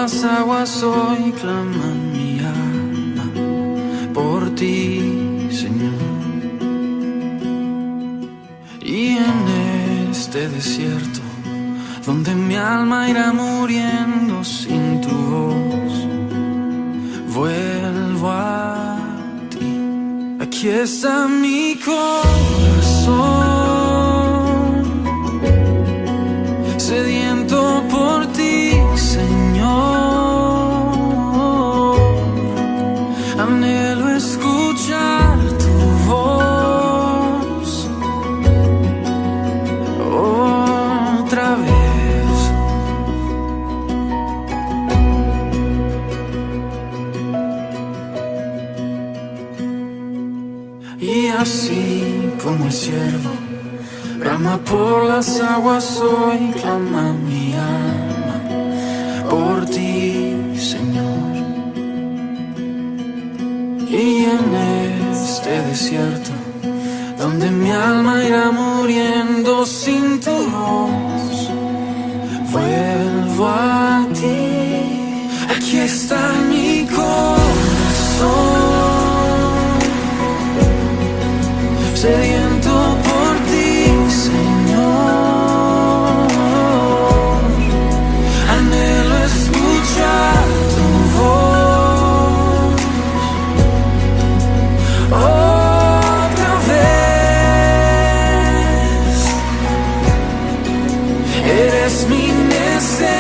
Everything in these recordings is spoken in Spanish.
las aguas hoy clama mi alma por ti, Señor. Y en este desierto, donde mi alma irá muriendo sin tu voz, vuelvo a ti. Aquí está mi corazón, sediento por ti, Señor. Anhelo escuchar tu voz otra vez. Y así como el siervo brama por las aguas, hoy clama mi alma por ti, Señor. Y en este desierto, donde mi alma irá muriendo sin tu voz, vuelvo a ti. Aquí está mi corazón, sediento por ti, Señor. Anhelo escuchar tu voz otra vez. Eres mi necesidad,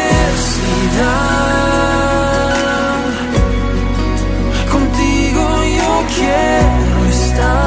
contigo yo quiero estar.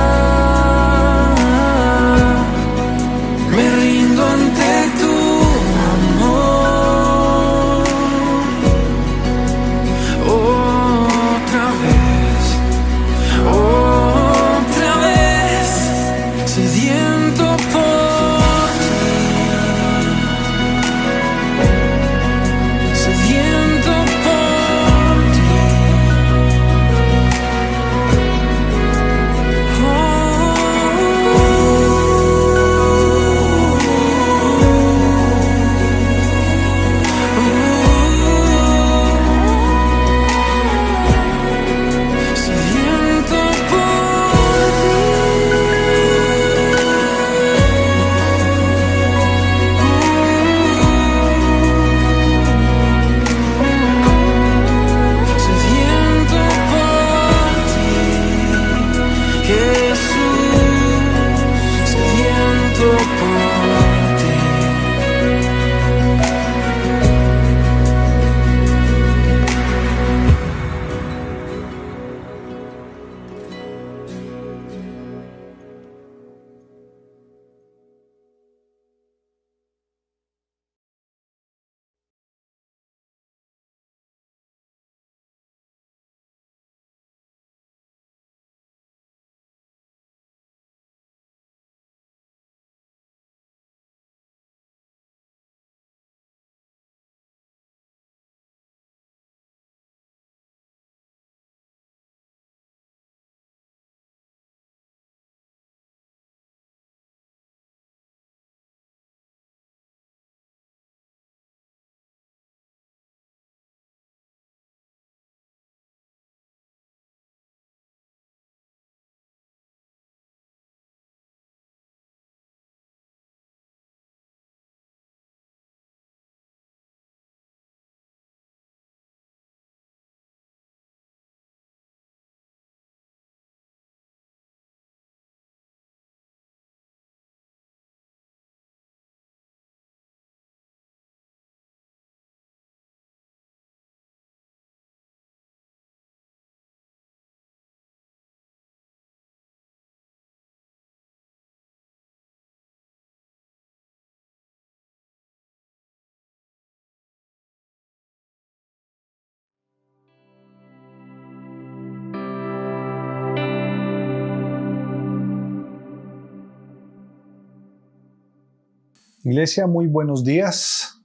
Iglesia, muy buenos días.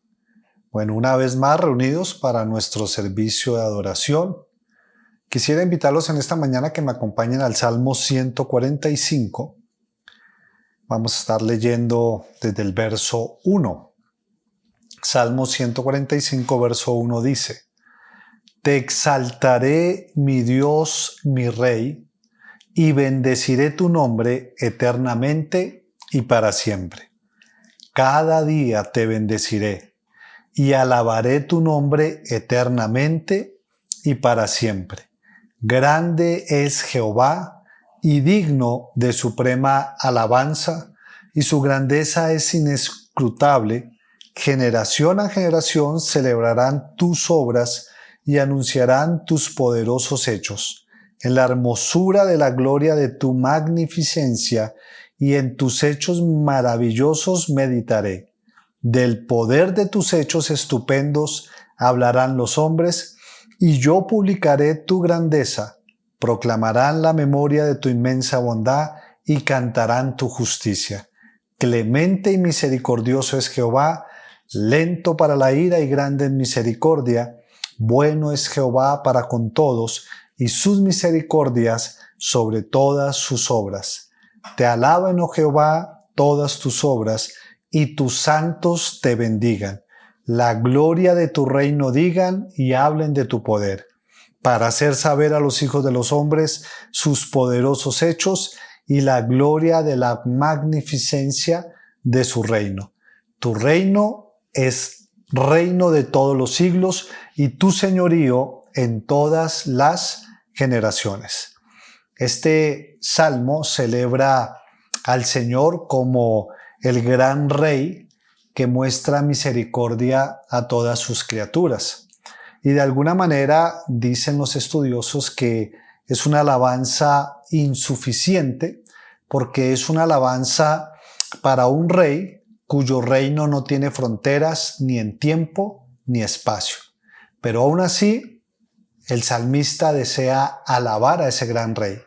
Bueno, una vez más reunidos para nuestro servicio de adoración. Quisiera invitarlos en esta mañana que me acompañen al Salmo 145. Vamos a estar leyendo desde el verso 1. Salmo 145, verso 1 dice: Te exaltaré, mi Dios, mi Rey, y bendeciré tu nombre eternamente y para siempre. Cada día te bendeciré y alabaré tu nombre eternamente y para siempre. Grande es Jehová y digno de suprema alabanza, y su grandeza es inescrutable. Generación a generación celebrarán tus obras y anunciarán tus poderosos hechos. En la hermosura de la gloria de tu magnificencia y en tus hechos maravillosos meditaré. Del poder de tus hechos estupendos hablarán los hombres, y yo publicaré tu grandeza. Proclamarán la memoria de tu inmensa bondad y cantarán tu justicia. Clemente y misericordioso es Jehová, lento para la ira y grande en misericordia. Bueno es Jehová para con todos, y sus misericordias sobre todas sus obras. Te alaben, oh Jehová, todas tus obras, y tus santos te bendigan. La gloria de tu reino digan y hablen de tu poder, para hacer saber a los hijos de los hombres sus poderosos hechos y la gloria de la magnificencia de su reino. Tu reino es reino de todos los siglos y tu señorío en todas las generaciones. Este salmo celebra al Señor como el gran Rey que muestra misericordia a todas sus criaturas. Y de alguna manera dicen los estudiosos que es una alabanza insuficiente, porque es una alabanza para un rey cuyo reino no tiene fronteras ni en tiempo ni espacio. Pero aún así, el salmista desea alabar a ese gran rey.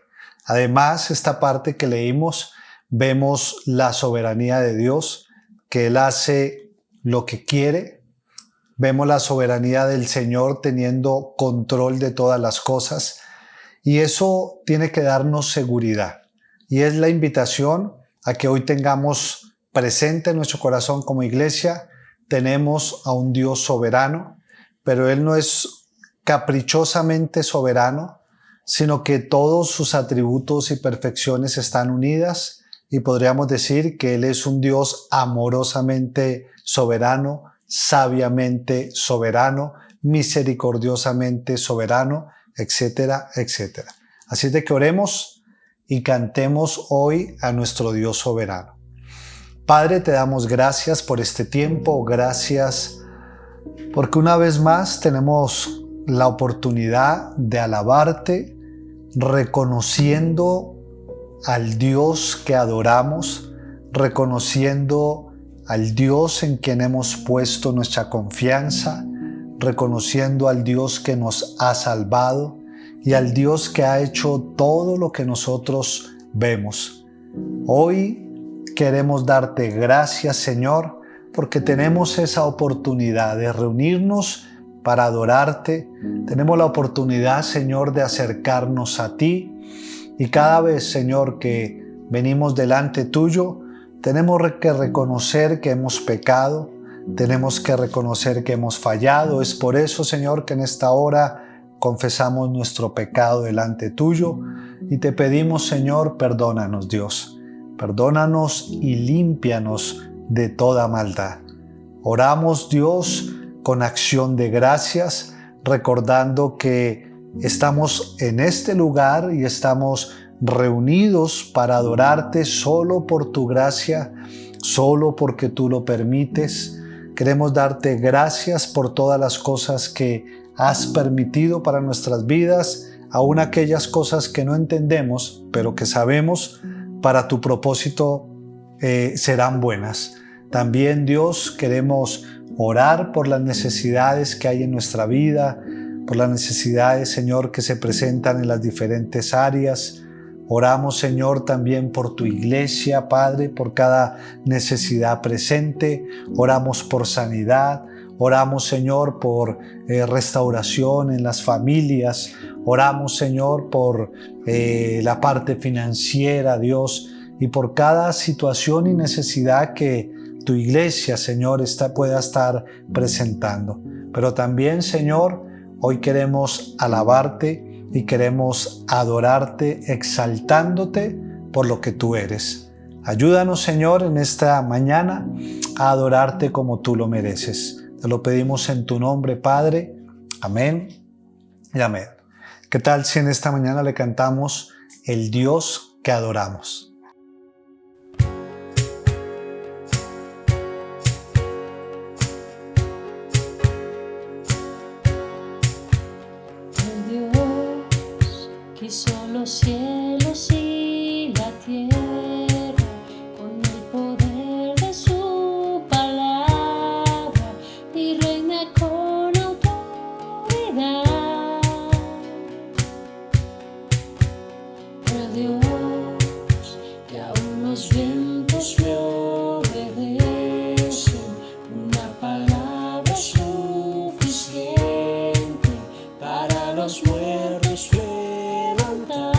Además, esta parte que leímos, vemos la soberanía de Dios, que Él hace lo que quiere. Vemos la soberanía del Señor teniendo control de todas las cosas. Y eso tiene que darnos seguridad. Y es la invitación a que hoy tengamos presente en nuestro corazón como iglesia. Tenemos a un Dios soberano, pero Él no es caprichosamente soberano, sino que todos sus atributos y perfecciones están unidas, y podríamos decir que Él es un Dios amorosamente soberano, sabiamente soberano, misericordiosamente soberano, etcétera, etcétera. Así de que oremos y cantemos hoy a nuestro Dios soberano. Padre, te damos gracias por este tiempo, gracias porque una vez más tenemos la oportunidad de alabarte, reconociendo al Dios que adoramos, reconociendo al Dios en quien hemos puesto nuestra confianza, reconociendo al Dios que nos ha salvado y al Dios que ha hecho todo lo que nosotros vemos. Hoy queremos darte gracias, Señor, porque tenemos esa oportunidad de reunirnos para adorarte. Tenemos la oportunidad, Señor, de acercarnos a ti. Y cada vez, Señor, que venimos delante tuyo, tenemos que reconocer que hemos pecado, tenemos que reconocer que hemos fallado. Es por eso, Señor, que en esta hora confesamos nuestro pecado delante tuyo y te pedimos, Señor, perdónanos, Dios. Perdónanos y límpianos de toda maldad. Oramos, Dios, con acción de gracias, recordando que estamos en este lugar y estamos reunidos para adorarte solo por tu gracia, solo porque tú lo permites. Queremos darte gracias por todas las cosas que has permitido para nuestras vidas, aun aquellas cosas que no entendemos, pero que sabemos para tu propósito serán buenas. También, Dios, queremos orar por las necesidades que hay en nuestra vida, por las necesidades, Señor, que se presentan en las diferentes áreas. Oramos, Señor, también por tu iglesia, Padre, por cada necesidad presente. Oramos por sanidad. Oramos, Señor, por restauración en las familias. Oramos, Señor, por la parte financiera, Dios, y por cada situación y necesidad que tu iglesia, Señor, pueda estar presentando. Pero también, Señor, Hoy queremos alabarte y queremos adorarte, exaltándote por lo que tú eres. Ayúdanos, Señor, en esta mañana a adorarte como tú lo mereces. Te lo pedimos en tu nombre, Padre. Amén y amén. ¿Qué tal si en esta mañana le cantamos El Dios que adoramos? El Dios que hizo los cielos y la tierra con el poder de su palabra y reina con autoridad. El Dios que aún los vientos le obedecen, una palabra es suficiente para los muertos levantar.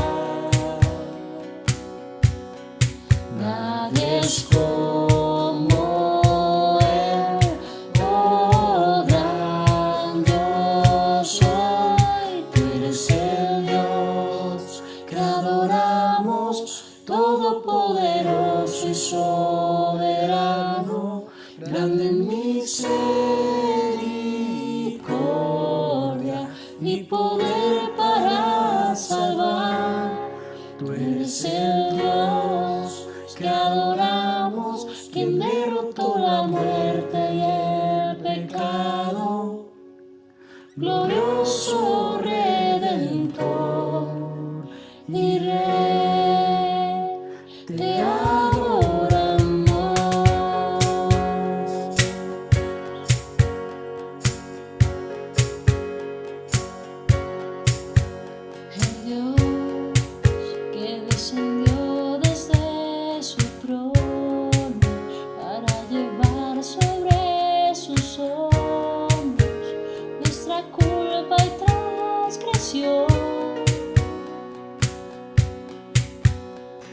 Nadie es como Él, oh gran Dios soy. Tú eres el Dios que adoramos, todopoderoso y soberano, grande en misericordia y poder para salvar. Tú eres el Dios que adoramos, quien derrotó la muerte y el pecado. Glorioso Redentor y Rey, te adoramos. El Dios que descendió desde su trono para llevar sobre sus hombros nuestra culpa y transgresión.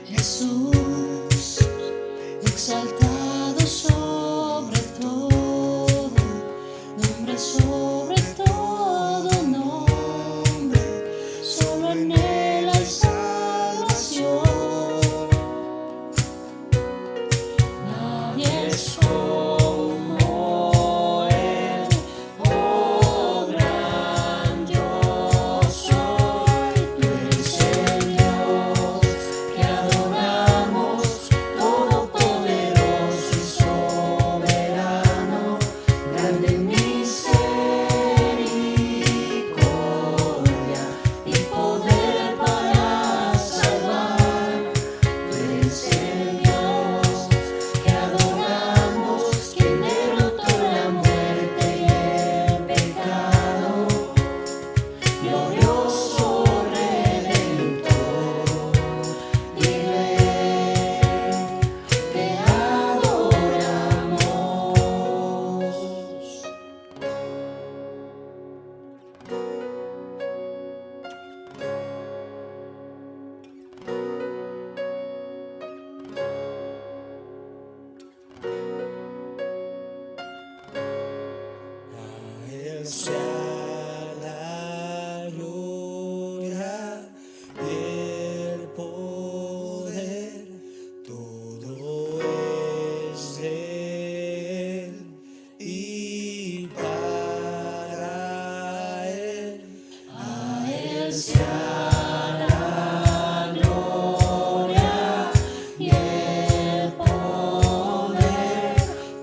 Jesús, exaltado sobre todo, nombre sobre todo nombre, solo en Él hay salvación. Nadie es como Él, oh gran Dios soy. Tú eres el Dios que adoramos, todopoderoso y soberano, grande en misericordia y poder para salvar. Tú eres el Dios que adoramos, quien derrotó la muerte y el pecado. Glorioso Redentor y Rey, te adoramos. A Él sea la gloria y el poder, todo es de Él y para Él. A Él sea la gloria y el poder,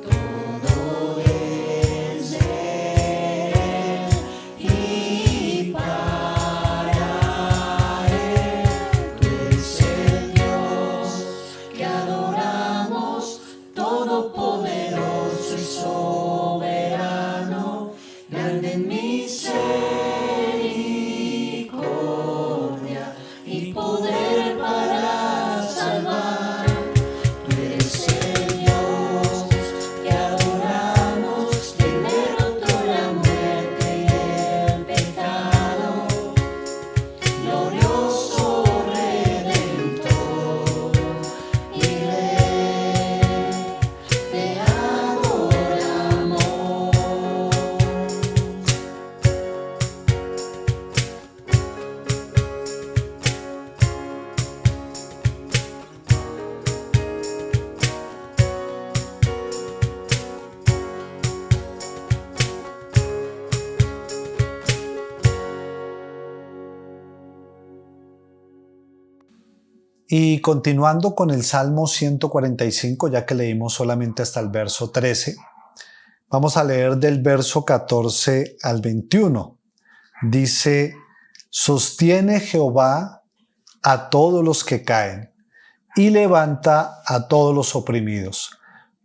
todo es de Él y para Él. Tú eres el Dios que adoramos, todopoderoso y soberano, grande en misericordia Y continuando con el Salmo 145, ya que leímos solamente hasta el verso 13, vamos a leer del verso 14 al 21. Dice: sostiene Jehová a todos los que caen y levanta a todos los oprimidos.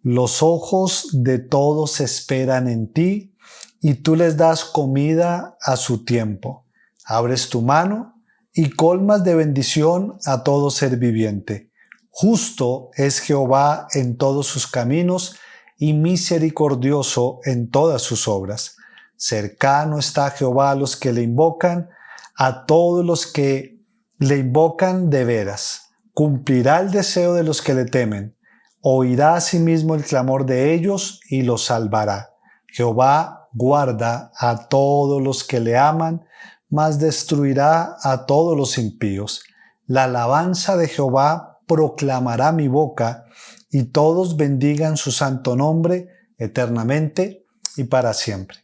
Los ojos de todos esperan en ti y tú les das comida a su tiempo. Abres tu mano y colmas de bendición a todo ser viviente. Justo es Jehová en todos sus caminos y misericordioso en todas sus obras. Cercano está Jehová a los que le invocan, a todos los que le invocan de veras. Cumplirá el deseo de los que le temen. Oirá asimismo el clamor de ellos y los salvará. Jehová guarda a todos los que le aman, mas destruirá a todos los impíos. La alabanza de Jehová proclamará mi boca, y todos bendigan su santo nombre eternamente y para siempre.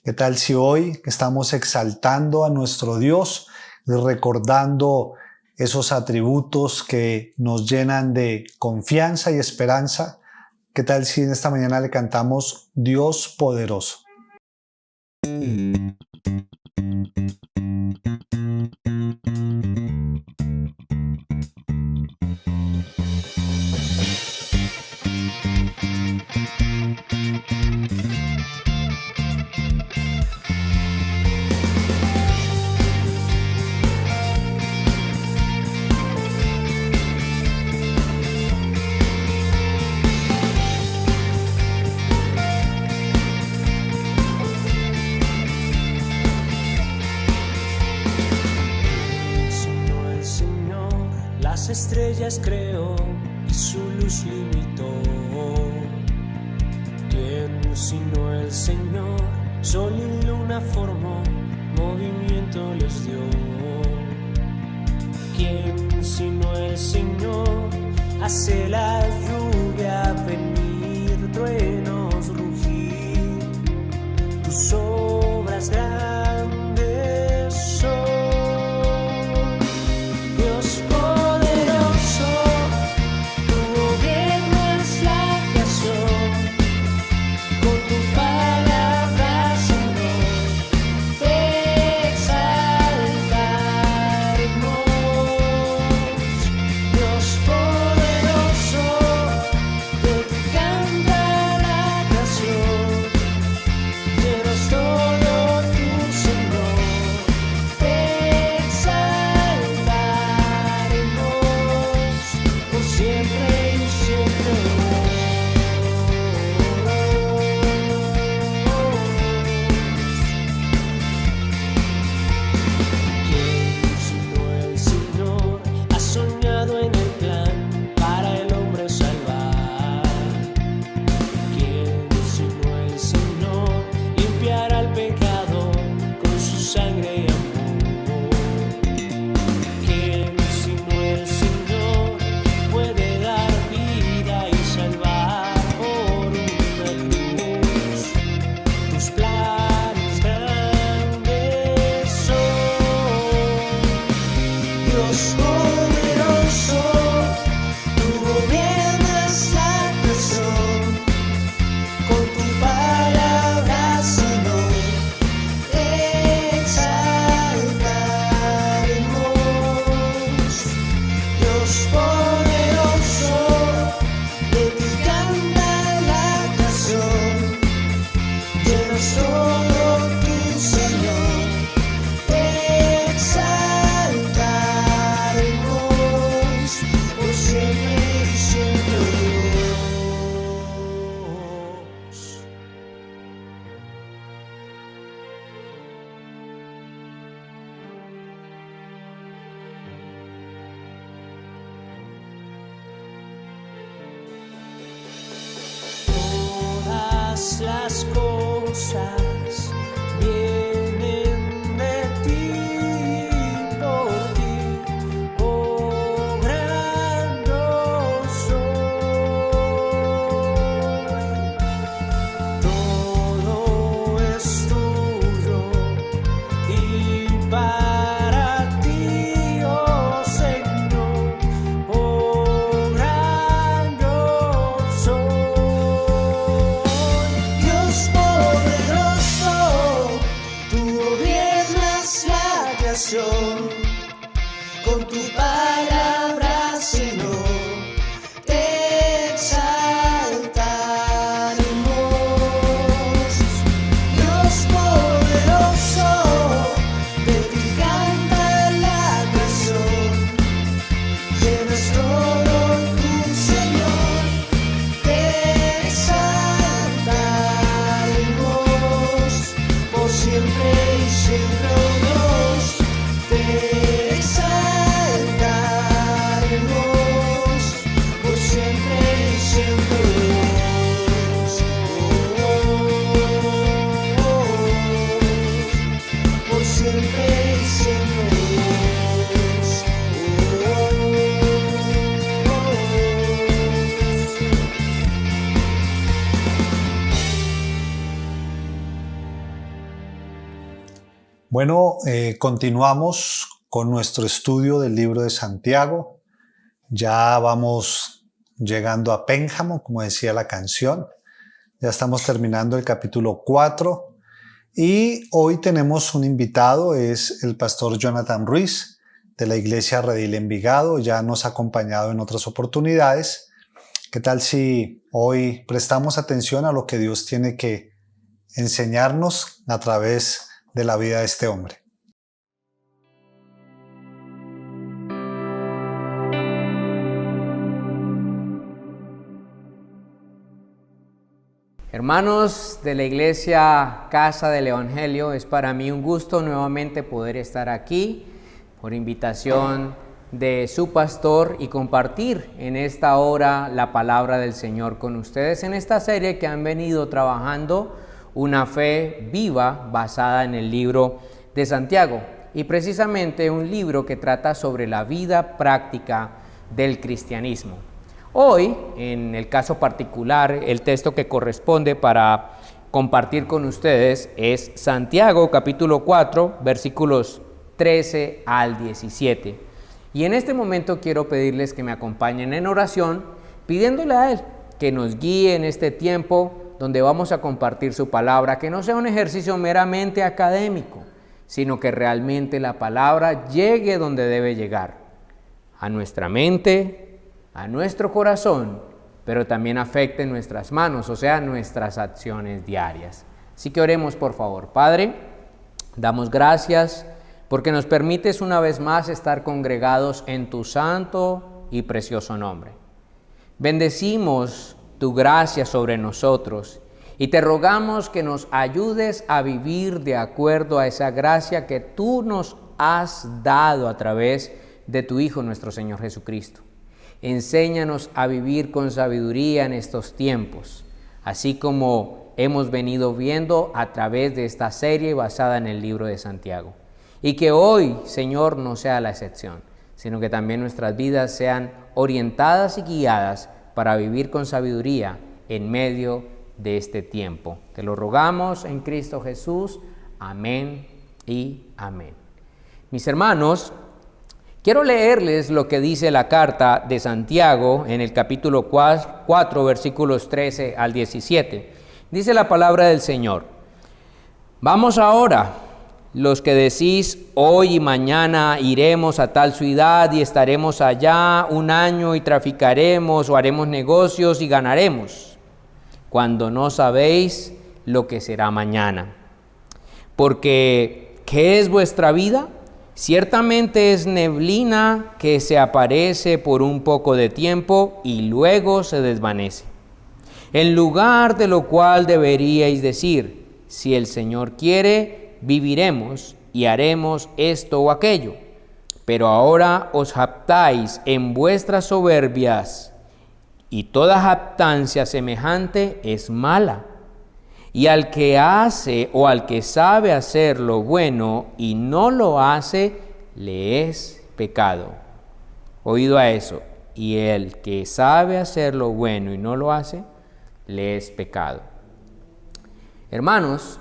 ¿Qué tal si hoy estamos exaltando a nuestro Dios, recordando esos atributos que nos llenan de confianza y esperanza? ¿Qué tal si en esta mañana le cantamos Dios poderoso? Las estrellas creó y su luz limitó. ¿Quién sino el Señor? Sol y luna formó, movimiento les dio. ¿Quién sino el Señor? Hace la lluvia venir, truenos rugir. Tus obras grandes son. Las cosas vienen de ti, por ti, obrando soy. Todo es tuyo y para ti, oh Señor. creación. Con tu palabra, Señor, te exaltaremos. Dios poderoso, de ti canta la canción. Llenas todo tu Señor, te exaltaremos por siempre y siempre, oh Dios, te exaltaremos por siempre y siempre, Dios. Por siempre y siempre, Dios. Bueno, continuamos con nuestro estudio del libro de Santiago. Ya vamos llegando a Pénjamo, como decía la canción. Ya estamos terminando el capítulo 4 y hoy tenemos un invitado, es el pastor Jonathan Ruiz de la Iglesia Redil Envigado. Ya nos ha acompañado en otras oportunidades. ¿Qué tal si hoy prestamos atención a lo que Dios tiene que enseñarnos a través de la vida de este hombre? Hermanos de la Iglesia Casa del Evangelio, es para mí un gusto nuevamente poder estar aquí por invitación de su pastor y compartir en esta hora la palabra del Señor con ustedes en esta serie que han venido trabajando, una fe viva basada en el libro de Santiago, y precisamente un libro que trata sobre la vida práctica del cristianismo. Hoy, en el caso particular, el texto que corresponde para compartir con ustedes es Santiago capítulo 4, versículos 13 al 17. Y en este momento quiero pedirles que me acompañen en oración, pidiéndole a Él que nos guíe en este tiempo donde vamos a compartir su palabra, que no sea un ejercicio meramente académico, sino que realmente la palabra llegue donde debe llegar, a nuestra mente, a nuestro corazón, pero también afecte nuestras manos, o sea, nuestras acciones diarias. Así que oremos, por favor. Padre, damos gracias porque nos permites una vez más estar congregados en tu santo y precioso nombre. Bendecimos tu gracia sobre nosotros y te rogamos que nos ayudes a vivir de acuerdo a esa gracia que tú nos has dado a través de tu Hijo, nuestro Señor Jesucristo. Enséñanos a vivir con sabiduría en estos tiempos, así como hemos venido viendo a través de esta serie basada en el libro de Santiago. Y que hoy, Señor, no sea la excepción, sino que también nuestras vidas sean orientadas y guiadas para vivir con sabiduría en medio de este tiempo. Te lo rogamos en Cristo Jesús. Amén y amén. Mis hermanos, quiero leerles lo que dice la carta de Santiago en el capítulo 4, versículos 13 al 17. Dice la palabra del Señor: Vamos ahora, los que decís hoy y mañana iremos a tal ciudad y estaremos allá un año y traficaremos o haremos negocios y ganaremos, cuando no sabéis lo que será mañana. Porque, ¿qué es vuestra vida? Ciertamente es neblina que se aparece por un poco de tiempo y luego se desvanece. En lugar de lo cual deberíais decir: si el Señor quiere, viviremos y haremos esto o aquello. Pero ahora os jactáis en vuestras soberbias, y toda jactancia semejante es mala. Y al que hace o al que sabe hacer lo bueno y no lo hace, le es pecado. Oído a eso. Y el que sabe hacer lo bueno y no lo hace, le es pecado. Hermanos,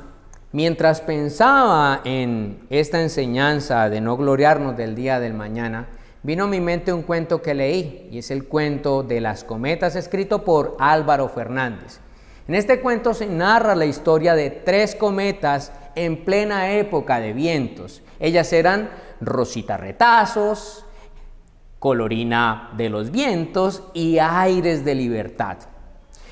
mientras pensaba en esta enseñanza de no gloriarnos del día del mañana, vino a mi mente un cuento que leí, y es el cuento de las cometas, escrito por Álvaro Fernández. En este cuento se narra la historia de 3 cometas en plena época de vientos. Ellas eran Rosita Retazos, Colorina de los Vientos y Aires de Libertad.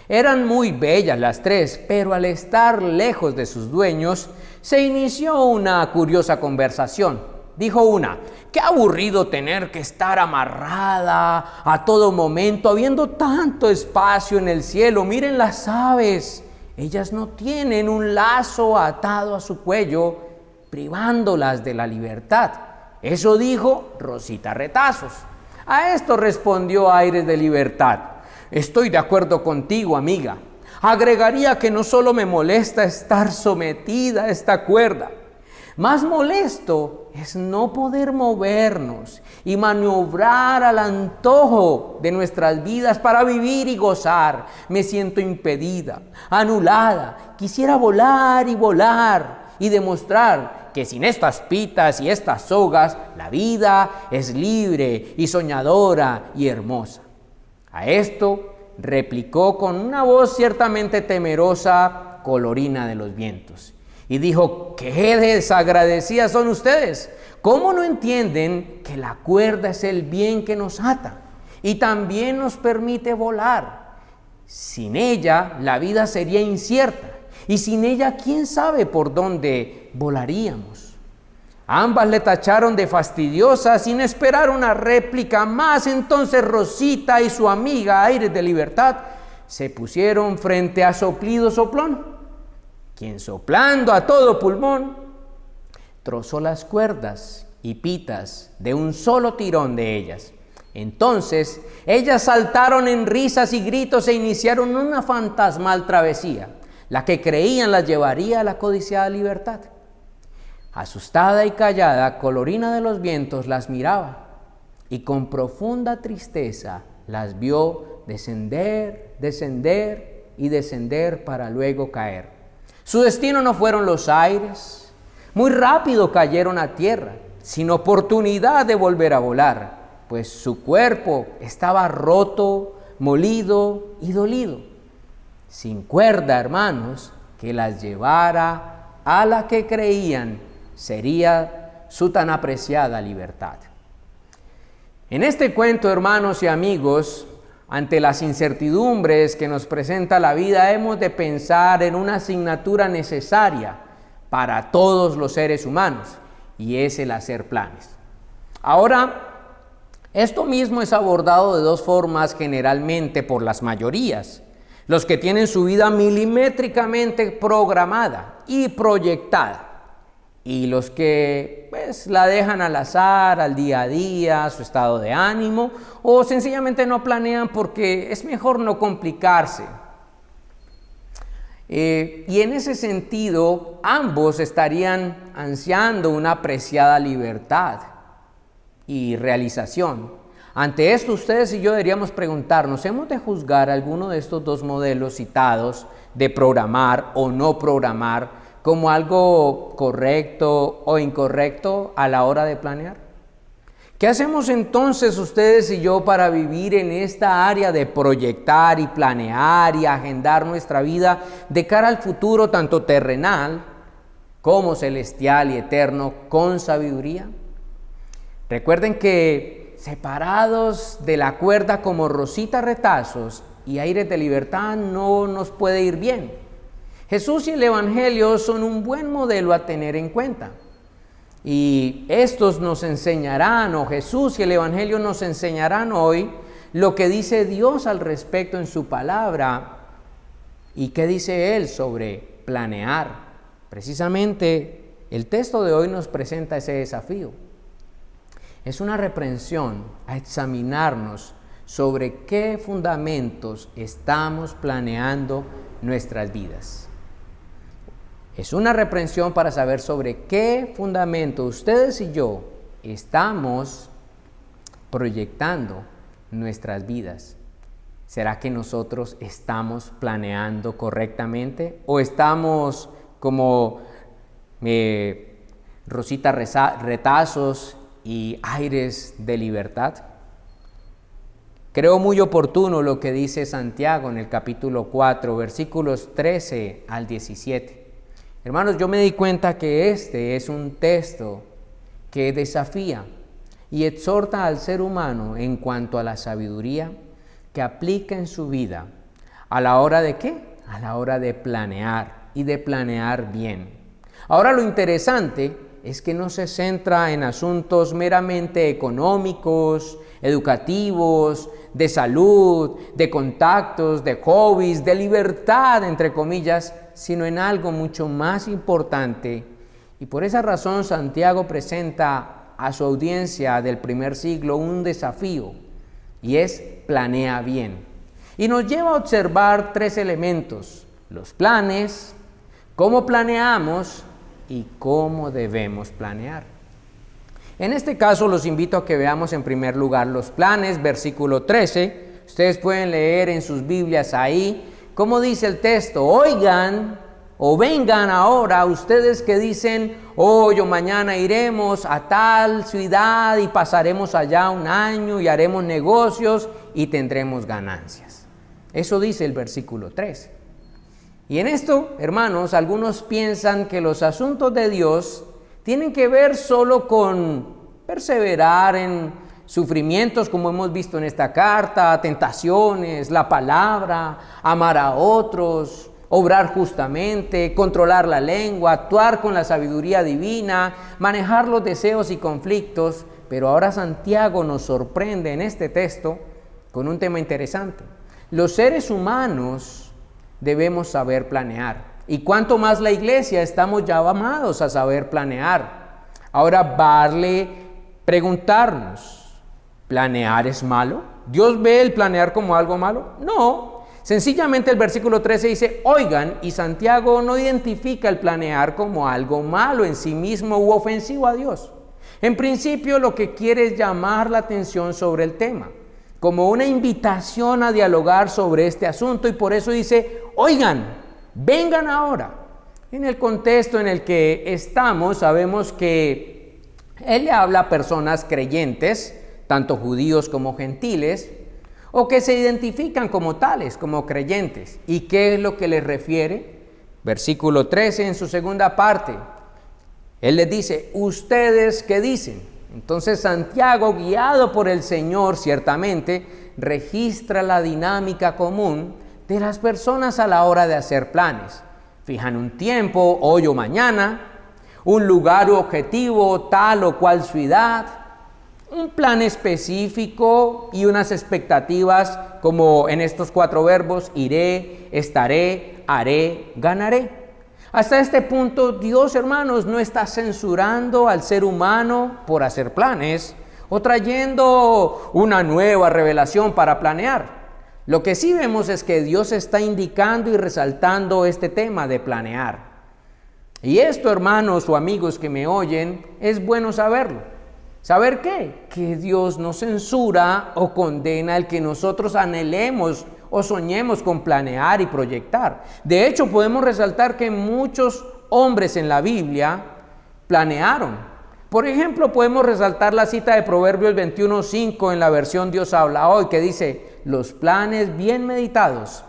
Eran muy bellas las tres, pero al estar lejos de sus dueños, se inició una curiosa conversación. Dijo una: qué aburrido tener que estar amarrada a todo momento, habiendo tanto espacio en el cielo. Miren las aves, ellas no tienen un lazo atado a su cuello, privándolas de la libertad. Eso dijo Rosita Retazos. A esto respondió Aires de Libertad: estoy de acuerdo contigo, amiga. Agregaría que no solo me molesta estar sometida a esta cuerda, más molesto es no poder movernos y maniobrar al antojo de nuestras vidas para vivir y gozar. Me siento impedida, anulada. Quisiera volar y demostrar que sin estas pitas y estas sogas, la vida es libre y soñadora y hermosa. A esto replicó con una voz ciertamente temerosa Colorina de los Vientos y dijo: qué desagradecidas son ustedes. ¿Cómo no entienden que la cuerda es el bien que nos ata y también nos permite volar? Sin ella la vida sería incierta y sin ella quién sabe por dónde volaríamos. Ambas le tacharon de fastidiosa sin esperar una réplica más. Entonces Rosita y su amiga Aires de Libertad se pusieron frente a Soplido Soplón, quien soplando a todo pulmón trozó las cuerdas y pitas de un solo tirón de ellas. Entonces ellas saltaron en risas y gritos e iniciaron una fantasmal travesía, la que creían las llevaría a la codiciada libertad. Asustada y callada, Colorina de los Vientos las miraba y con profunda tristeza las vio descender y descender para luego caer. Su destino no fueron los aires, muy rápido cayeron a tierra, sin oportunidad de volver a volar, pues su cuerpo estaba roto, molido y dolido, sin cuerda, hermanos, que las llevara a la que creían sería su tan apreciada libertad. En este cuento, hermanos y amigos, ante las incertidumbres que nos presenta la vida, hemos de pensar en una asignatura necesaria para todos los seres humanos, y es el hacer planes. Ahora, esto mismo es abordado de dos formas generalmente por las mayorías: los que tienen su vida milimétricamente programada y proyectada, y los que la dejan al azar, al día a día, a su estado de ánimo, o sencillamente no planean porque es mejor no complicarse. Y en ese sentido, ambos estarían ansiando una apreciada libertad y realización. Ante esto, ustedes y yo deberíamos preguntarnos: ¿hemos de juzgar alguno de estos dos modelos citados de programar o no programar como algo correcto o incorrecto a la hora de planear? ¿Qué hacemos entonces ustedes y yo para vivir en esta área de proyectar y planear y agendar nuestra vida de cara al futuro, tanto terrenal como celestial y eterno, con sabiduría? Recuerden que separados de la cuerda como Rosita Retazos y Aires de Libertad no nos puede ir bien. Jesús y el Evangelio son un buen modelo a tener en cuenta. Y estos nos enseñarán, o Jesús y el Evangelio nos enseñarán hoy lo que dice Dios al respecto en su palabra y qué dice Él sobre planear. Precisamente el texto de hoy nos presenta ese desafío. Es una reprensión a examinarnos sobre qué fundamentos estamos planeando nuestras vidas. Es una reprensión para saber sobre qué fundamento ustedes y yo estamos proyectando nuestras vidas. ¿Será que nosotros estamos planeando correctamente o estamos como Rosita Retazos y Aires de Libertad? Creo muy oportuno lo que dice Santiago en el capítulo 4, versículos 13 al 17. Hermanos, yo me di cuenta que este es un texto que desafía y exhorta al ser humano en cuanto a la sabiduría que aplica en su vida. ¿A la hora de qué? A la hora de planear y de planear bien. Ahora lo interesante es que no se centra en asuntos meramente económicos, educativos, de salud, de contactos, de hobbies, de libertad, entre comillas, sino en algo mucho más importante. Y por esa razón Santiago presenta a su audiencia del primer siglo un desafío, y es planea bien. Y nos lleva a observar 3 elementos: los planes, cómo planeamos y cómo debemos planear. En este caso los invito a que veamos en primer lugar los planes, versículo 13. Ustedes pueden leer en sus Biblias ahí cómo dice el texto: oigan o vengan ahora ustedes que dicen, hoy o mañana iremos a tal ciudad y pasaremos allá un año y haremos negocios y tendremos ganancias. Eso dice el versículo 13. Y en esto, hermanos, algunos piensan que los asuntos de Dios tienen que ver solo con perseverar en sufrimientos, como hemos visto en esta carta, tentaciones, la palabra, amar a otros, obrar justamente, controlar la lengua, actuar con la sabiduría divina, manejar los deseos y conflictos. Pero ahora Santiago nos sorprende en este texto con un tema interesante. Los seres humanos debemos saber planear, y cuanto más la iglesia estamos llamados a saber planear. Ahora vale preguntarnos, ¿planear es malo? ¿Dios ve el planear como algo malo? No, sencillamente el versículo 13 dice, oigan, y Santiago no identifica el planear como algo malo en sí mismo u ofensivo a Dios. En principio lo que quiere es llamar la atención sobre el tema, como una invitación a dialogar sobre este asunto, y por eso dice, oigan, vengan ahora. En el contexto en el que estamos, sabemos que él le habla a personas creyentes, tanto judíos como gentiles, o que se identifican como tales, como creyentes. ¿Y qué es lo que les refiere? Versículo 13 en su segunda parte. Él les dice, ¿ustedes qué dicen? Entonces Santiago, guiado por el Señor, ciertamente, registra la dinámica común de las personas a la hora de hacer planes. Fijan un tiempo, hoy o mañana, un lugar u objetivo, tal o cual ciudad, un plan específico y unas expectativas como en estos 4 verbos: iré, estaré, haré, ganaré. Hasta este punto, Dios, hermanos, no está censurando al ser humano por hacer planes o trayendo una nueva revelación para planear. Lo que sí vemos es que Dios está indicando y resaltando este tema de planear. Y esto, hermanos o amigos que me oyen, es bueno saberlo. ¿Saber qué? Que Dios no censura o condena el que nosotros anhelemos o soñemos con planear y proyectar. De hecho, podemos resaltar que muchos hombres en la Biblia planearon. Por ejemplo, podemos resaltar la cita de Proverbios 21:5 en la versión Dios habla hoy, que dice, los planes bien meditados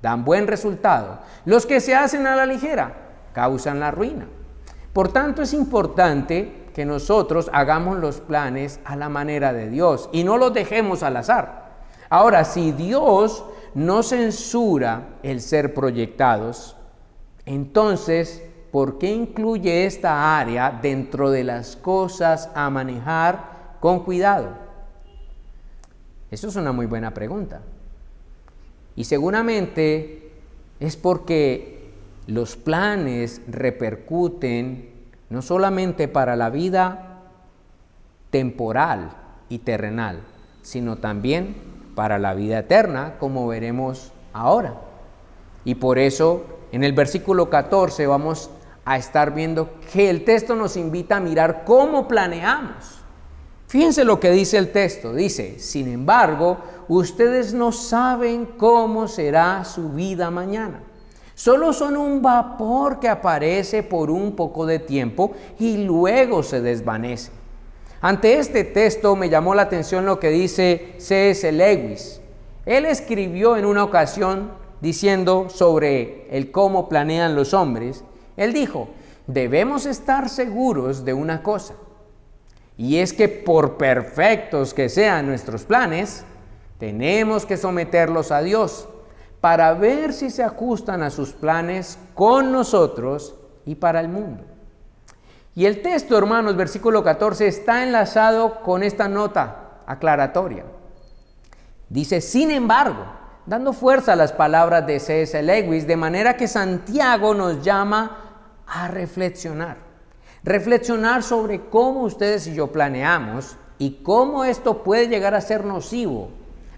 dan buen resultado. Los que se hacen a la ligera causan la ruina. Por tanto, es importante que nosotros hagamos los planes a la manera de Dios y no los dejemos al azar. Ahora, si Dios no censura el ser proyectados, entonces, ¿por qué incluye esta área dentro de las cosas a manejar con cuidado? Eso es una muy buena pregunta. Y seguramente es porque los planes repercuten no solamente para la vida temporal y terrenal, sino también para la vida eterna, como veremos ahora. Y por eso, en el versículo 14 vamos a estar viendo que el texto nos invita a mirar cómo planeamos. Fíjense lo que dice el texto. Dice, sin embargo, ustedes no saben cómo será su vida mañana. Solo son un vapor que aparece por un poco de tiempo y luego se desvanece. Ante este texto me llamó la atención lo que dice C.S. Lewis. Él escribió en una ocasión diciendo sobre el cómo planean los hombres, Él dijo, debemos estar seguros de una cosa, y es que por perfectos que sean nuestros planes, tenemos que someterlos a Dios para ver si se ajustan a sus planes con nosotros y para el mundo. Y el texto, hermanos, versículo 14, está enlazado con esta nota aclaratoria. Dice, sin embargo, dando fuerza a las palabras de C.S. Lewis, de manera que Santiago nos llama a reflexionar. Reflexionar sobre cómo ustedes y yo planeamos y cómo esto puede llegar a ser nocivo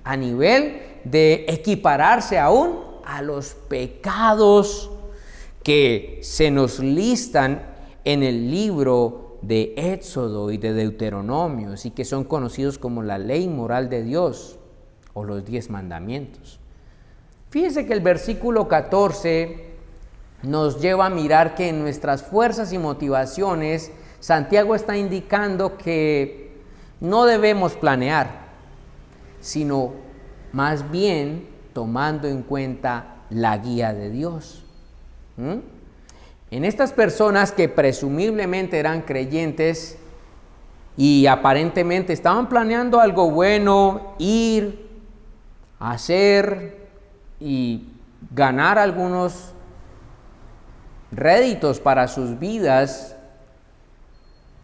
a nivel de equipararse aún a los pecados que se nos listan en el libro de Éxodo y de Deuteronomios y que son conocidos como la ley moral de Dios o los 10 mandamientos. Fíjense que el versículo 14 nos lleva a mirar que en nuestras fuerzas y motivaciones Santiago está indicando que no debemos planear, sino más bien tomando en cuenta la guía de Dios. En estas personas que presumiblemente eran creyentes y aparentemente estaban planeando algo bueno, ir, hacer y ganar algunos réditos para sus vidas,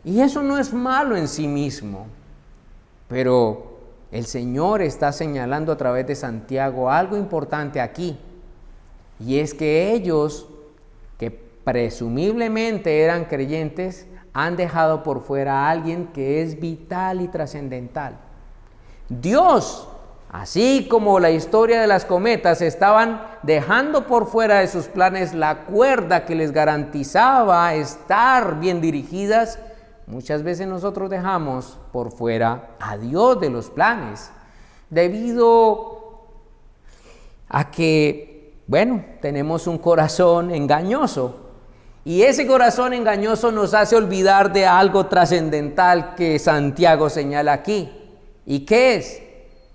y eso no es malo en sí mismo, pero el Señor está señalando a través de Santiago algo importante aquí, y es que ellos que presumiblemente eran creyentes han dejado por fuera a alguien que es vital y trascendental. Dios, así como la historia de las cometas, estaban dejando por fuera de sus planes la cuerda que les garantizaba estar bien dirigidas. Muchas veces nosotros dejamos por fuera a Dios de los planes, debido a que, tenemos un corazón engañoso. Y ese corazón engañoso nos hace olvidar de algo trascendental que Santiago señala aquí. ¿Y qué es?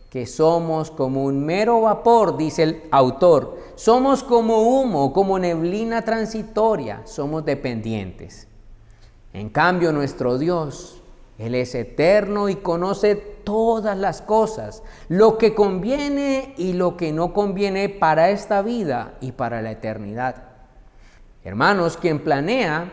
Que somos como un mero vapor, dice el autor. Somos como humo, como neblina transitoria. Somos dependientes. En cambio, nuestro Dios, Él es eterno y conoce todas las cosas, lo que conviene y lo que no conviene para esta vida y para la eternidad. Hermanos, quien planea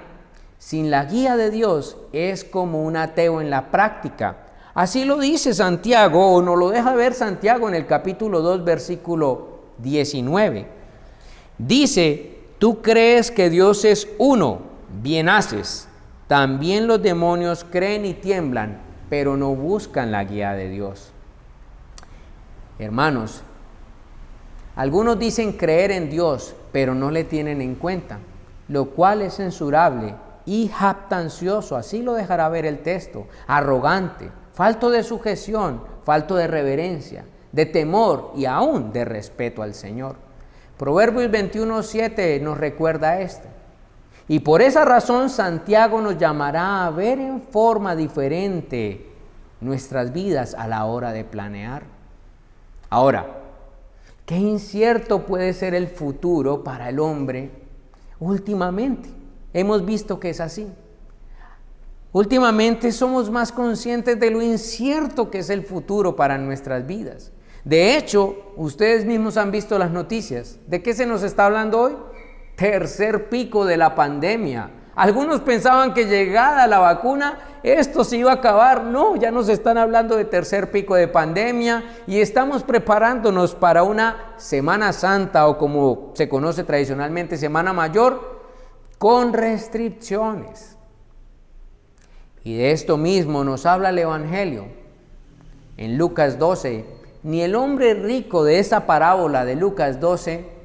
sin la guía de Dios es como un ateo en la práctica. Así lo dice Santiago, o nos lo deja ver Santiago en el capítulo 2, versículo 19. Dice, tú crees que Dios es uno, bien haces. También los demonios creen y tiemblan, pero no buscan la guía de Dios. Hermanos, algunos dicen creer en Dios, pero no le tienen en cuenta, lo cual es censurable y jactancioso, así lo dejará ver el texto, arrogante, falto de sujeción, falto de reverencia, de temor y aún de respeto al Señor. Proverbios 21:7 nos recuerda esto. Y por esa razón Santiago nos llamará a ver en forma diferente nuestras vidas a la hora de planear. Ahora, qué incierto puede ser el futuro para el hombre últimamente. Hemos visto que es así. Últimamente somos más conscientes de lo incierto que es el futuro para nuestras vidas. De hecho, ustedes mismos han visto las noticias. ¿De qué se nos está hablando hoy? Tercer pico de la pandemia. Algunos pensaban que llegada la vacuna esto se iba a acabar. No, ya nos están hablando de tercer pico de pandemia y estamos preparándonos para una Semana Santa, o como se conoce tradicionalmente, Semana Mayor, con restricciones. Y de esto mismo nos habla el Evangelio. En Lucas 12, ni el hombre rico de esa parábola de Lucas 12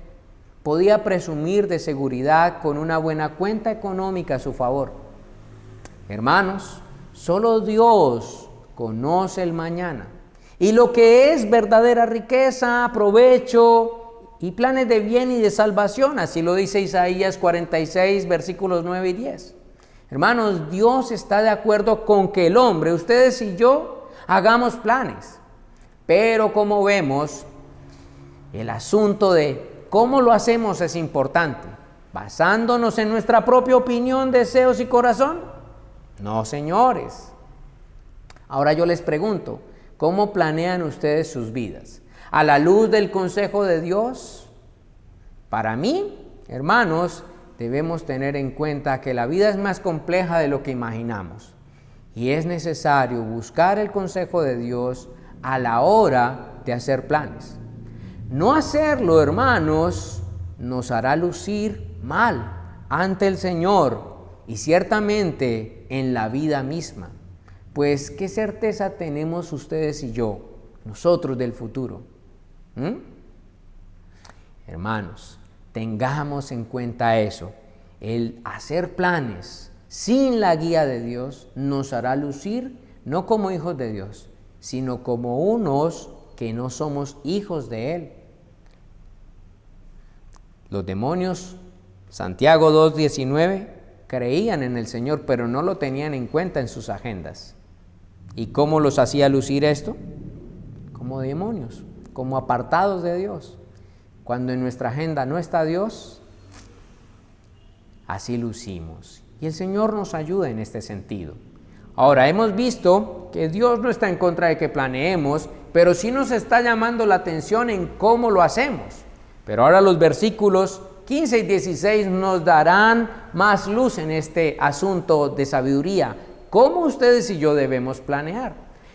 podía presumir de seguridad con una buena cuenta económica a su favor. Hermanos, solo Dios conoce el mañana. Y lo que es verdadera riqueza, provecho y planes de bien y de salvación, así lo dice Isaías 46, versículos 9 y 10. Hermanos, Dios está de acuerdo con que el hombre, ustedes y yo, hagamos planes. Pero como vemos, el asunto de cómo lo hacemos es importante. ¿Basándonos en nuestra propia opinión, deseos y corazón? No, señores. Ahora yo les pregunto, ¿cómo planean ustedes sus vidas? ¿A la luz del consejo de Dios? Para mí, hermanos, debemos tener en cuenta que la vida es más compleja de lo que imaginamos y es necesario buscar el consejo de Dios a la hora de hacer planes. No hacerlo, hermanos, nos hará lucir mal ante el Señor y ciertamente en la vida misma. Pues, ¿qué certeza tenemos ustedes y yo, nosotros del futuro? Hermanos, tengamos en cuenta eso. El hacer planes sin la guía de Dios nos hará lucir no como hijos de Dios, sino como unos que no somos hijos de Él. Los demonios, Santiago 2:19, creían en el Señor, pero no lo tenían en cuenta en sus agendas. ¿Y cómo los hacía lucir esto? Como demonios, como apartados de Dios. Cuando en nuestra agenda no está Dios, así lucimos. Y el Señor nos ayuda en este sentido. Ahora, hemos visto que Dios no está en contra de que planeemos, pero sí nos está llamando la atención en cómo lo hacemos. Pero ahora los versículos 15 y 16 nos darán más luz en este asunto de sabiduría. ¿Cómo ustedes y yo debemos planear?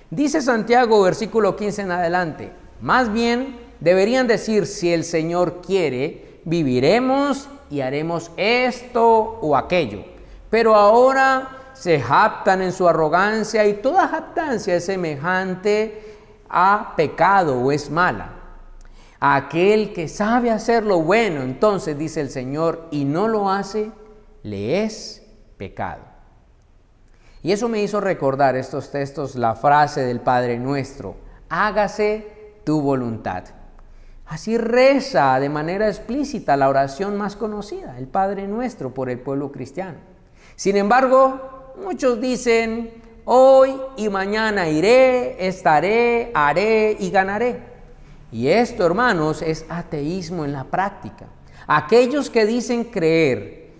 Dice Santiago, versículo 15 en adelante, más bien deberían decir, si el Señor quiere, viviremos y haremos esto o aquello. Pero ahora se jactan en su arrogancia y toda jactancia es semejante a pecado o es mala. Aquel que sabe hacer lo bueno, entonces dice el Señor, y no lo hace, le es pecado. Y eso me hizo recordar estos textos, la frase del Padre Nuestro, hágase tu voluntad. Así reza de manera explícita la oración más conocida, el Padre Nuestro, por el pueblo cristiano. Sin embargo, muchos dicen, hoy y mañana iré, estaré, haré y ganaré. Y esto, hermanos, es ateísmo en la práctica. Aquellos que dicen creer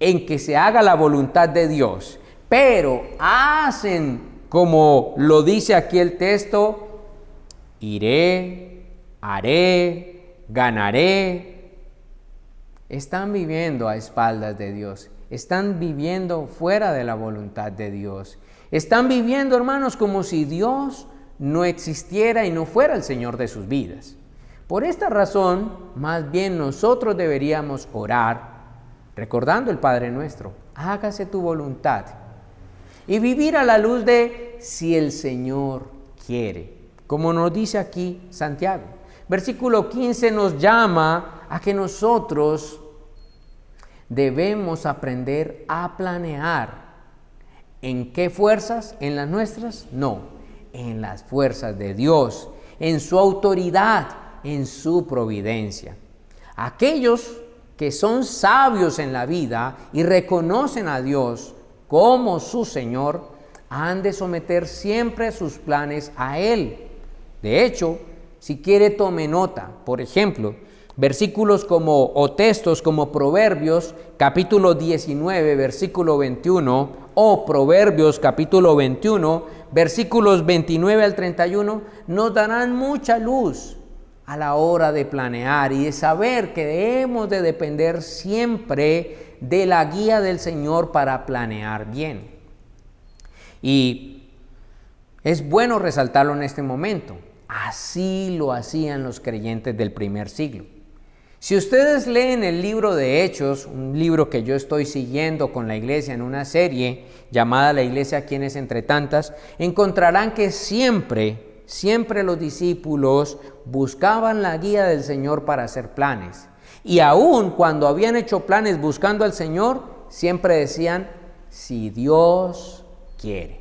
en que se haga la voluntad de Dios, pero hacen como lo dice aquí el texto, iré, haré, ganaré, están viviendo a espaldas de Dios, están viviendo fuera de la voluntad de Dios, están viviendo, hermanos, como si Dios no existiera y no fuera el Señor de sus vidas. Por esta razón, más bien nosotros deberíamos orar, recordando el Padre Nuestro, hágase tu voluntad, y vivir a la luz de si el Señor quiere, como nos dice aquí Santiago. Versículo 15 nos llama a que nosotros debemos aprender a planear. ¿En qué fuerzas? ¿En las nuestras? No, en las fuerzas de Dios, en su autoridad, en su providencia. Aquellos que son sabios en la vida y reconocen a Dios como su Señor, han de someter siempre sus planes a Él. De hecho, si quiere, tome nota. Por ejemplo, versículos como, o textos como Proverbios capítulo 19, versículo 21, o Proverbios capítulo 21, versículos 29 al 31, nos darán mucha luz a la hora de planear y de saber que debemos de depender siempre de la guía del Señor para planear bien. Y es bueno resaltarlo en este momento. Así lo hacían los creyentes del primer siglo. Si ustedes leen el libro de Hechos, un libro que yo estoy siguiendo con la iglesia en una serie llamada La Iglesia Quienes Entre Tantas, encontrarán que siempre los discípulos buscaban la guía del Señor para hacer planes. Y aún cuando habían hecho planes buscando al Señor, siempre decían, si Dios quiere.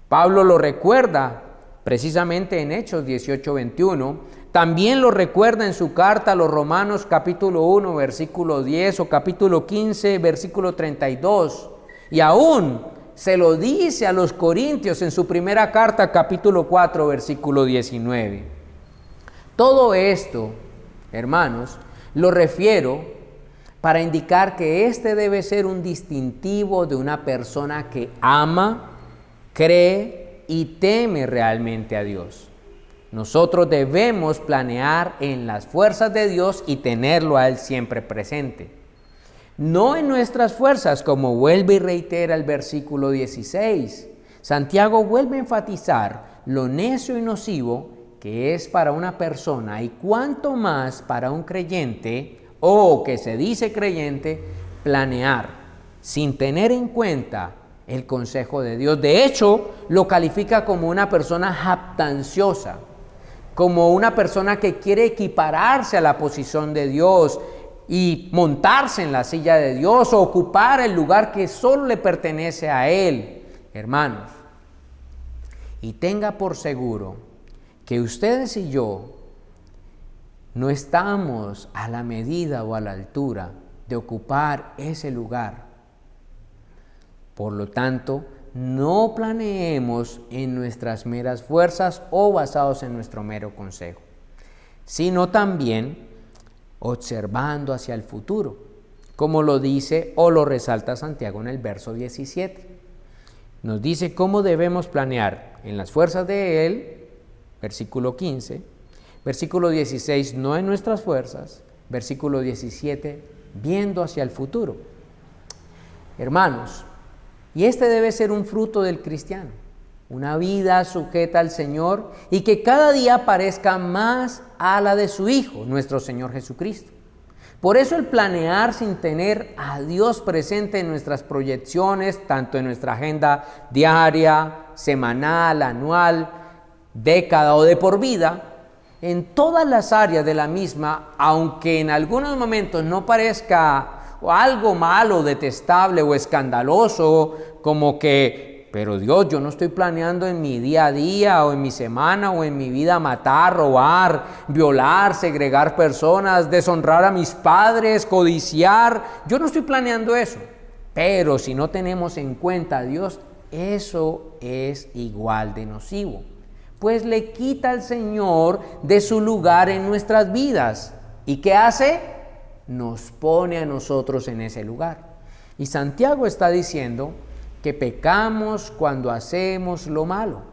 Pablo lo recuerda precisamente en Hechos 18:21. También lo recuerda en su carta a los Romanos capítulo 1, versículo 10 o capítulo 15, versículo 32. Y aún se lo dice a los Corintios en su primera carta, capítulo 4, versículo 19. Todo esto, hermanos, lo refiero para indicar que este debe ser un distintivo de una persona que ama, cree y teme realmente a Dios. Nosotros debemos planear en las fuerzas de Dios y tenerlo a Él siempre presente. No en nuestras fuerzas, como vuelve y reitera el versículo 16. Santiago vuelve a enfatizar lo necio y nocivo que es para una persona y cuánto más para un creyente o que se dice creyente planear sin tener en cuenta el consejo de Dios. De hecho, lo califica como una persona jactanciosa, como una persona que quiere equipararse a la posición de Dios y montarse en la silla de Dios o ocupar el lugar que solo le pertenece a Él. Hermanos, y tenga por seguro que ustedes y yo no estamos a la medida o a la altura de ocupar ese lugar. Por lo tanto, no planeemos en nuestras meras fuerzas o basados en nuestro mero consejo, sino también observando hacia el futuro, como lo dice o lo resalta Santiago en el verso 17. Nos dice cómo debemos planear en las fuerzas de Él, versículo 15, versículo 16, no en nuestras fuerzas, versículo 17, viendo hacia el futuro. Hermanos, y este debe ser un fruto del cristiano, una vida sujeta al Señor y que cada día parezca más a la de su Hijo, nuestro Señor Jesucristo. Por eso el planear sin tener a Dios presente en nuestras proyecciones, tanto en nuestra agenda diaria, semanal, anual, década o de por vida, en todas las áreas de la misma, aunque en algunos momentos no parezca algo malo, detestable o escandaloso, como que, pero Dios, yo no estoy planeando en mi día a día o en mi semana o en mi vida matar, robar, violar, segregar personas, deshonrar a mis padres, codiciar. Yo no estoy planeando eso. Pero si no tenemos en cuenta a Dios, eso es igual de nocivo, pues le quita al Señor de su lugar en nuestras vidas. ¿Y qué hace? Nos pone a nosotros en ese lugar. Y Santiago está diciendo que pecamos cuando hacemos lo malo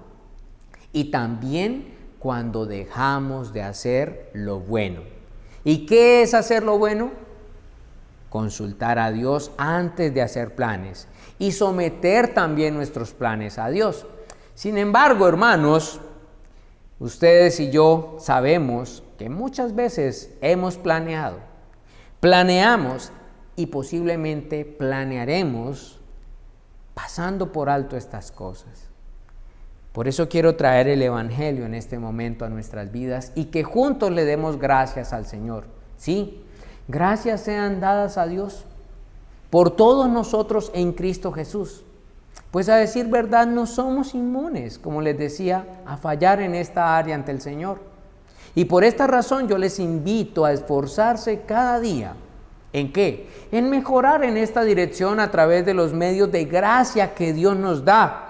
y también cuando dejamos de hacer lo bueno. ¿Y qué es hacer lo bueno? Consultar a Dios antes de hacer planes y someter también nuestros planes a Dios. Sin embargo, hermanos, ustedes y yo sabemos que muchas veces hemos planeamos y posiblemente planearemos pasando por alto estas cosas. Por eso quiero traer el Evangelio en este momento a nuestras vidas y que juntos le demos gracias al Señor. Sí, gracias sean dadas a Dios por todos nosotros en Cristo Jesús. Pues a decir verdad no somos inmunes, como les decía, a fallar en esta área ante el Señor. Y por esta razón yo les invito a esforzarse cada día. ¿En qué? En mejorar en esta dirección a través de los medios de gracia que Dios nos da.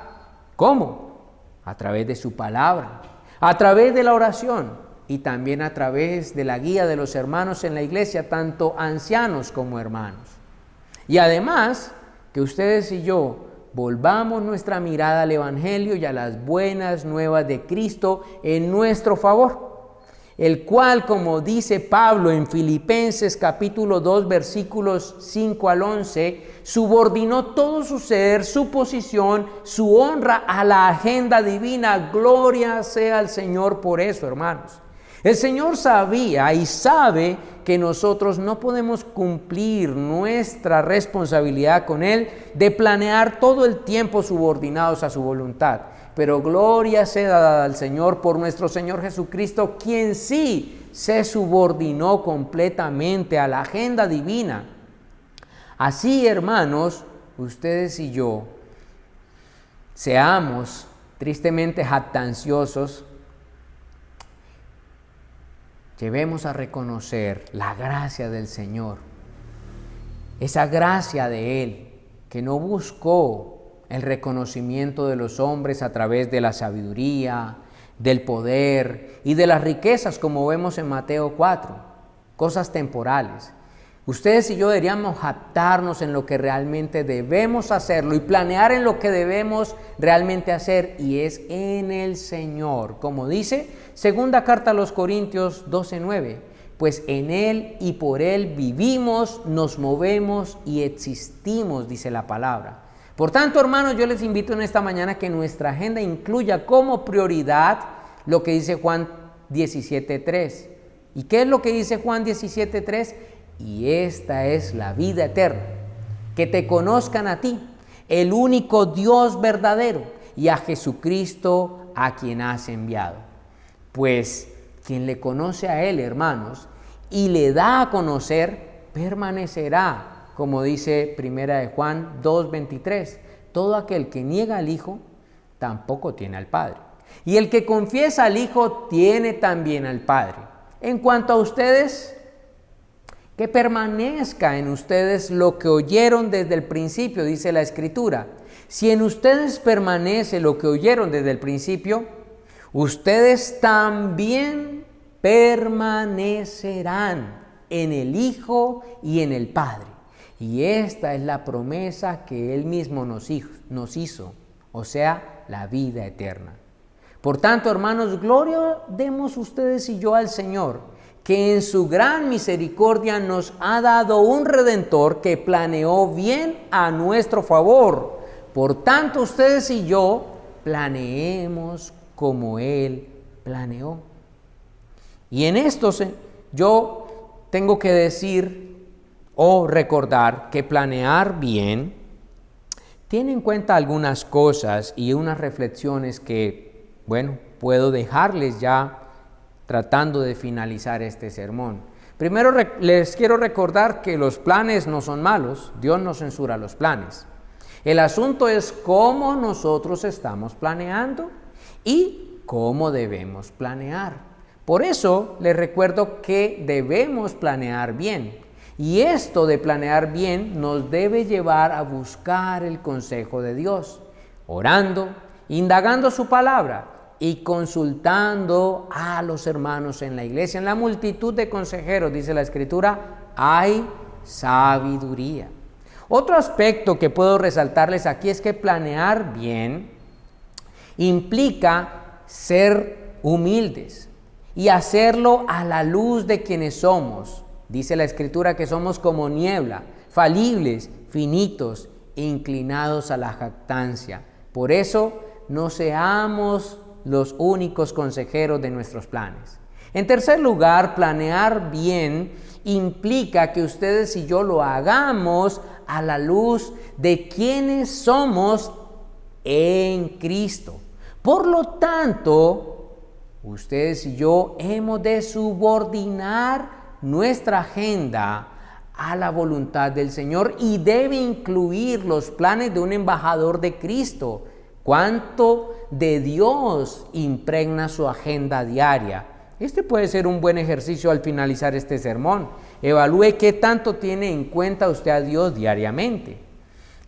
¿Cómo? A través de su palabra, a través de la oración y también a través de la guía de los hermanos en la iglesia, tanto ancianos como hermanos. Y además, que ustedes y yo volvamos nuestra mirada al Evangelio y a las buenas nuevas de Cristo en nuestro favor, el cual, como dice Pablo en Filipenses capítulo 2, versículos 5 al 11, subordinó todo su ser, su posición, su honra a la agenda divina. Gloria sea al Señor por eso, hermanos. El Señor sabía y sabe que nosotros no podemos cumplir nuestra responsabilidad con Él de planear todo el tiempo subordinados a su voluntad. Pero gloria sea dada al Señor por nuestro Señor Jesucristo, quien sí se subordinó completamente a la agenda divina. Así, hermanos, ustedes y yo seamos tristemente jactanciosos, llevemos a reconocer la gracia del Señor, esa gracia de Él que no buscó el reconocimiento de los hombres a través de la sabiduría, del poder y de las riquezas, como vemos en Mateo 4, cosas temporales. Ustedes y yo deberíamos jactarnos en lo que realmente debemos hacerlo y planear en lo que debemos realmente hacer, y es en el Señor. Como dice segunda carta a los Corintios 12:9, pues en Él y por Él vivimos, nos movemos y existimos, dice la palabra. Por tanto, hermanos, yo les invito en esta mañana que nuestra agenda incluya como prioridad lo que dice Juan 17:3. ¿Y qué es lo que dice Juan 17:3? Y esta es la vida eterna, que te conozcan a ti, el único Dios verdadero, y a Jesucristo a quien has enviado. Pues quien le conoce a Él, hermanos, y le da a conocer, permanecerá, como dice primera de Juan 2:23. Todo aquel que niega al Hijo, tampoco tiene al Padre. Y el que confiesa al Hijo, tiene también al Padre. En cuanto a ustedes, que permanezca en ustedes lo que oyeron desde el principio, dice la Escritura. Si en ustedes permanece lo que oyeron desde el principio, ustedes también permanecerán en el Hijo y en el Padre. Y esta es la promesa que Él mismo nos hizo, o sea, la vida eterna. Por tanto, hermanos, gloria demos ustedes y yo al Señor, que en su gran misericordia nos ha dado un Redentor que planeó bien a nuestro favor. Por tanto, ustedes y yo planeemos como Él planeó. Y en esto yo tengo que decir o recordar que planear bien tiene en cuenta algunas cosas y unas reflexiones que, puedo dejarles ya tratando de finalizar este sermón. Primero les quiero recordar que los planes no son malos, Dios no censura los planes. El asunto es cómo nosotros estamos planeando y cómo debemos planear. Por eso les recuerdo que debemos planear bien. Y esto de planear bien nos debe llevar a buscar el consejo de Dios, orando, indagando su palabra y consultando a los hermanos en la iglesia. En la multitud de consejeros, dice la Escritura, hay sabiduría. Otro aspecto que puedo resaltarles aquí es que planear bien implica ser humildes y hacerlo a la luz de quienes somos. Dice la Escritura que somos como niebla, falibles, finitos, inclinados a la jactancia. Por eso no seamos los únicos consejeros de nuestros planes. En tercer lugar, planear bien implica que ustedes y yo lo hagamos a la luz de quienes somos en Cristo. Por lo tanto, ustedes y yo hemos de subordinar nuestra agenda a la voluntad del Señor y debe incluir los planes de un embajador de Cristo. ¿Cuánto de Dios impregna su agenda diaria? Este puede ser un buen ejercicio al finalizar este sermón. Evalúe qué tanto tiene en cuenta usted a Dios diariamente.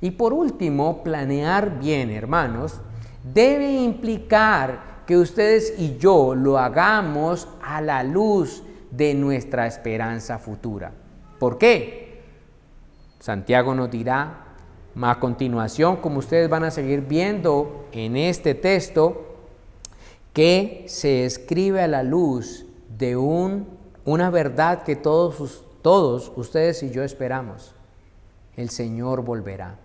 Y por último, planear bien, hermanos, debe implicar que ustedes y yo lo hagamos a la luz de nuestra esperanza futura. ¿Por qué? Santiago nos dirá a continuación, como ustedes van a seguir viendo en este texto, que se escribe a la luz de una verdad que todos ustedes y yo esperamos. El Señor volverá.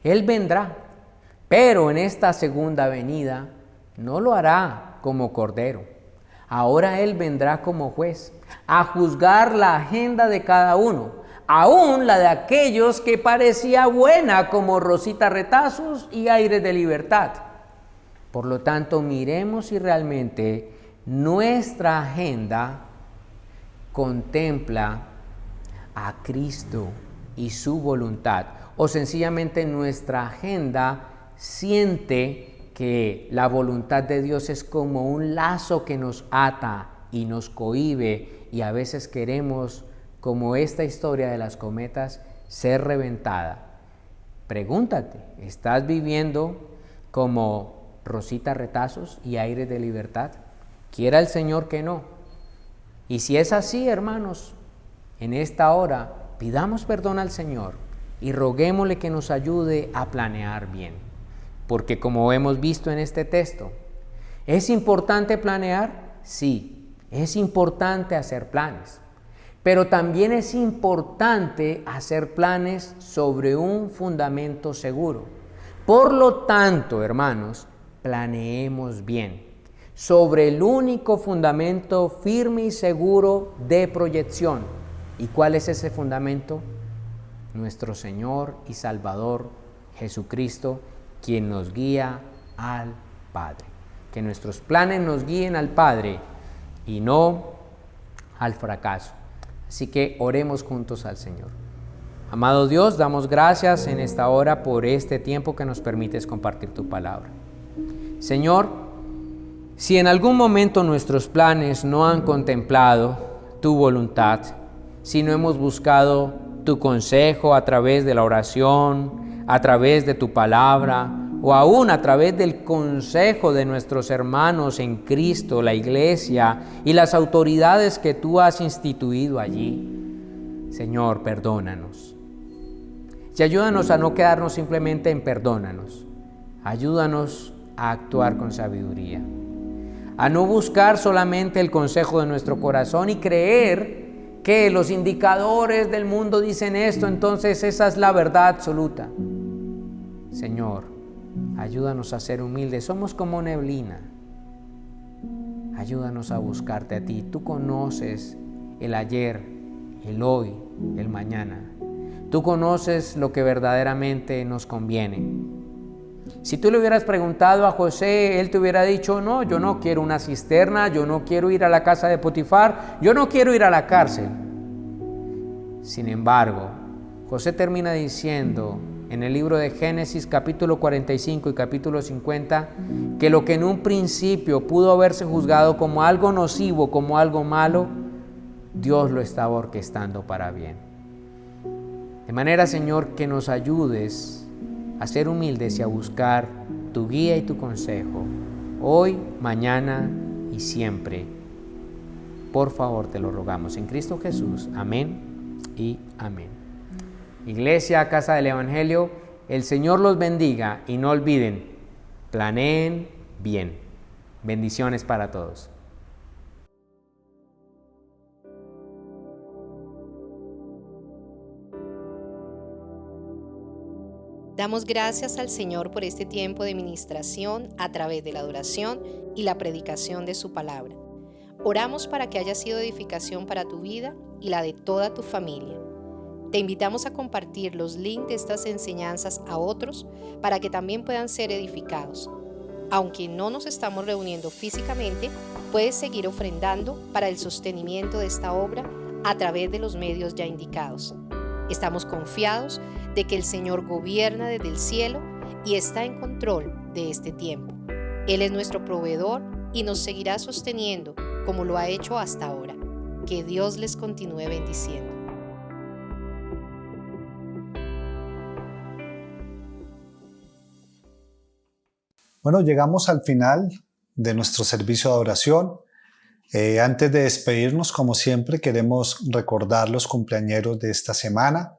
Él vendrá, pero en esta segunda venida no lo hará como cordero. Ahora Él vendrá como juez a juzgar la agenda de cada uno, aún la de aquellos que parecía buena, como Rosita Retazos y Aires de Libertad. Por lo tanto, miremos si realmente nuestra agenda contempla a Cristo y su voluntad, o sencillamente nuestra agenda siente que la voluntad de Dios es como un lazo que nos ata y nos cohíbe, y a veces queremos, como esta historia de las cometas, ser reventada. Pregúntate, ¿estás viviendo como Rosita Retazos y Aires de Libertad? Quiera el Señor que no. Y si es así, hermanos, en esta hora pidamos perdón al Señor y roguémosle que nos ayude a planear bien. Porque como hemos visto en este texto, ¿es importante planear? Sí, es importante hacer planes. Pero también es importante hacer planes sobre un fundamento seguro. Por lo tanto, hermanos, planeemos bien sobre el único fundamento firme y seguro de proyección. ¿Y cuál es ese fundamento? Nuestro Señor y Salvador Jesucristo, quien nos guía al Padre. Que nuestros planes nos guíen al Padre y no al fracaso. Así que oremos juntos al Señor. Amado Dios, damos gracias en esta hora por este tiempo que nos permites compartir tu palabra. Señor, si en algún momento nuestros planes no han contemplado tu voluntad, si no hemos buscado tu consejo a través de la oración, a través de tu palabra, o aún a través del consejo de nuestros hermanos en Cristo, la iglesia y las autoridades que tú has instituido allí, Señor, perdónanos. Y ayúdanos a no quedarnos simplemente en perdónanos. Ayúdanos a actuar con sabiduría. A no buscar solamente el consejo de nuestro corazón y creer que los indicadores del mundo dicen esto, entonces esa es la verdad absoluta. Señor, ayúdanos a ser humildes. Somos como neblina. Ayúdanos a buscarte a ti. Tú conoces el ayer, el hoy, el mañana. Tú conoces lo que verdaderamente nos conviene. Si tú le hubieras preguntado a José, él te hubiera dicho, no, yo no quiero una cisterna, yo no quiero ir a la casa de Potifar, yo no quiero ir a la cárcel. Sin embargo, José termina diciendo en el libro de Génesis capítulo 45 y capítulo 50, que lo que en un principio pudo haberse juzgado como algo nocivo, como algo malo, Dios lo estaba orquestando para bien. De manera, Señor, que nos ayudes a ser humildes y a buscar tu guía y tu consejo, hoy, mañana y siempre. Por favor, te lo rogamos en Cristo Jesús. Amén y amén. Iglesia, Casa del Evangelio, el Señor los bendiga y no olviden, planeen bien. Bendiciones para todos. Damos gracias al Señor por este tiempo de ministración a través de la adoración y la predicación de su palabra. Oramos para que haya sido edificación para tu vida y la de toda tu familia. Te invitamos a compartir los links de estas enseñanzas a otros para que también puedan ser edificados. Aunque no nos estamos reuniendo físicamente, puedes seguir ofrendando para el sostenimiento de esta obra a través de los medios ya indicados. Estamos confiados de que el Señor gobierna desde el cielo y está en control de este tiempo. Él es nuestro proveedor y nos seguirá sosteniendo como lo ha hecho hasta ahora. Que Dios les continúe bendiciendo. Bueno, llegamos al final de nuestro servicio de adoración. Antes de despedirnos, como siempre, queremos recordar los cumpleañeros de esta semana.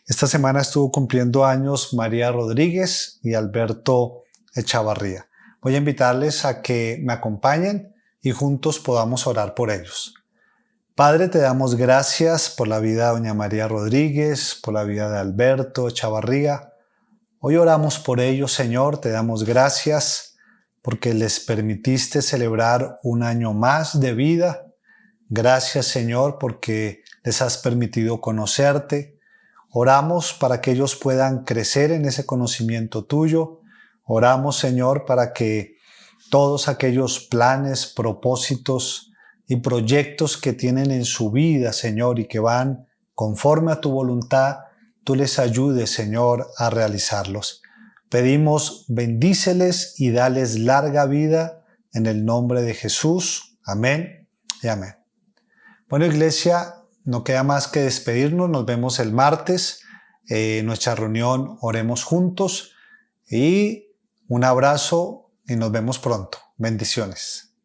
Esta semana estuvo cumpliendo años María Rodríguez y Alberto Echavarría. Voy a invitarles a que me acompañen y juntos podamos orar por ellos. Padre, te damos gracias por la vida de doña María Rodríguez, por la vida de Alberto Echavarría. Hoy oramos por ellos, Señor, te damos gracias porque les permitiste celebrar un año más de vida. Gracias, Señor, porque les has permitido conocerte. Oramos para que ellos puedan crecer en ese conocimiento tuyo. Oramos, Señor, para que todos aquellos planes, propósitos y proyectos que tienen en su vida, Señor, y que van conforme a tu voluntad, tú les ayudes, Señor, a realizarlos. Pedimos, bendíceles y dales larga vida en el nombre de Jesús. Amén y amén. Bueno, iglesia, no queda más que despedirnos. Nos vemos el martes. Nuestra reunión Oremos Juntos. Y un abrazo y nos vemos pronto. Bendiciones.